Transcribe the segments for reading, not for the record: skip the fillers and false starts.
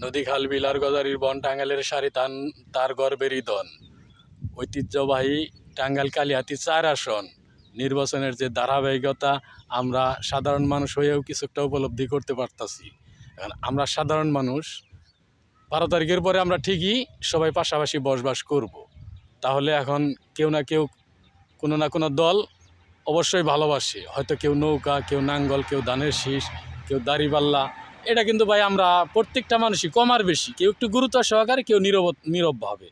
নদী খাল বিলার গজারির বন টাঙ্গাইলের সারি তার গর্বেরই দন। ঐতিহ্যবাহী টাঙ্গাইল কালিহাতী ৪ আসন নির্বাচনের যে ধারাবাহিকতা আমরা সাধারণ মানুষ হয়েও কিছুটা উপলব্ধি করতে পারতাছি। এখন আমরা সাধারণ মানুষ ১২ তারিখের পরে আমরা ঠিকই সবাই পাশাপাশি বসবাস করব। তাহলে এখন কেউ না কেউ কোনো না কোনো দল অবশ্যই ভালোবাসে, হয়তো কেউ নৌকা, কেউ নাঙ্গল, কেউ ধানের শীষ, কেউ দাড়িপাল্লা। এটা কিন্তু ভাই আমরা প্রত্যেকটা মানুষই কম আর বেশি, কেউ একটু গুরুত্ব সহকারে, কেউ নীরবভাবে।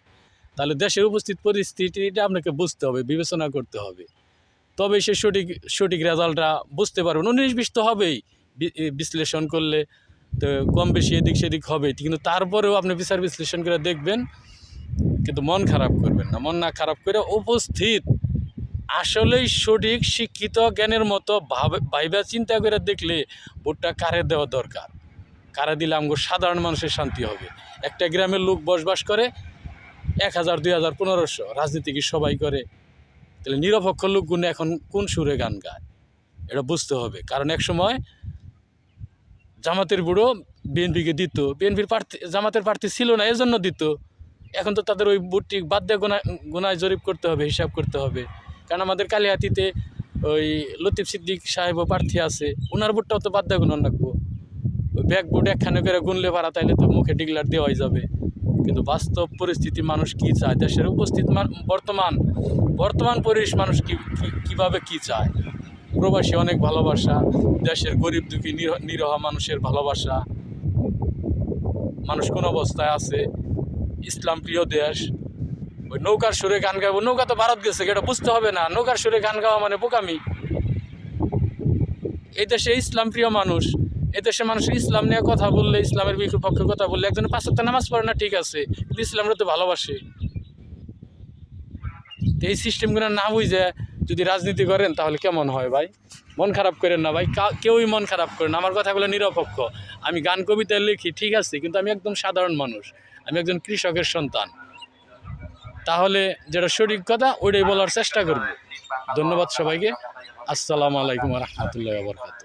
তাহলে দেশের উপস্থিত পরিস্থিতিটা আপনাকে বুঝতে হবে, বিবেচনা করতে হবে, তবে সে সঠিক রেজাল্টটা বুঝতে পারবেন। ১৯-২০ তো হবেই বিশ্লেষণ করলে, তো কম বেশি এদিক সেদিক হবে, কিন্তু তারপরেও আপনি বিচার বিশ্লেষণ করে দেখবেন, কিন্তু মন খারাপ করবেন না। মন না খারাপ করে উপস্থিত আসলেই সঠিক শিক্ষিত জ্ঞানের মতো ভাইবা চিন্তা করে দেখলে ভোটটা কারে দেওয়া দরকার, কারে দিলে আমগো সাধারণ মানুষের শান্তি হবে। একটা গ্রামের লোক বসবাস করে ১,০০০, ২,০০০, ১৫০০, রাজনীতি কি সবাই করে? তাহলে নিরপেক্ষ লোকগুলো এখন কোন সুরে গান গায় এটা বুঝতে হবে। কারণ এক সময় জামাতের বুড়ো বিএনপিকে দিত, বিএনপির প্রার্থী জামাতের প্রার্থী ছিল না, এজন্য দিত। এখন তো তাদের ওই ভোটটি বাদ দিয়ে গোনায় জরিপ করতে হবে, হিসাব করতে হবে। কারণ আমাদের কালিহাতীতে ওই লতিফ সিদ্দিক সাহেবও প্রার্থী আছে, ওনার ভোটটাও তো বাদ দিয়ে গুণন রাখবো। ওই ব্যাগ ভোট একখানে করে গুনলে পারা, তাইলে তো মুখে ডিগলার দেওয়াই যাবে। কিন্তু বাস্তব পরিস্থিতি মানুষ কী চায়, দেশের উপস্থিত বর্তমান পরিবেশ মানুষ কীভাবে কী চায়। প্রবাসী অনেক ভালোবাসা, দেশের গরিব দুঃখী নিরহ মানুষের ভালোবাসা, মানুষ কোন অবস্থায় আছে, ইসলাম প্রিয় দেশ। ওই নৌকার সুরে গান গাবো, নৌকা তো ভারত গেছে, এটা বুঝতে হবে না? নৌকার সুরে গান গাওয়া মানে বোকামি। এই দেশে ইসলাম প্রিয় মানুষ, এদেশে মানুষের ইসলাম নিয়ে কথা বললে, ইসলামের বিপক্ষে কথা বললে, একজনের ৫ ওয়াক্ত নামাজ পড়ে না, ঠিক আছে, কিন্তু ইসলামরা তো ভালোবাসে। এই সিস্টেমগুলো না বুঝে যদি রাজনীতি করেন তাহলে কেমন হয় ভাই? মন খারাপ করেন না ভাই, কেউই মন খারাপ করেন না। আমার কথাগুলো নিরপেক্ষ। আমি গান কবিতা লিখি, ঠিক আছে, কিন্তু আমি একদম সাধারণ মানুষ, আমি একজন কৃষকের সন্তান। তাহলে যেটা সঠিক কথা ওইটাই বলার চেষ্টা করব। ধন্যবাদ সবাইকে। আসসালামু আলাইকুম ওয়া রাহমাতুল্লাহি ওয়া বারাকাতুহু।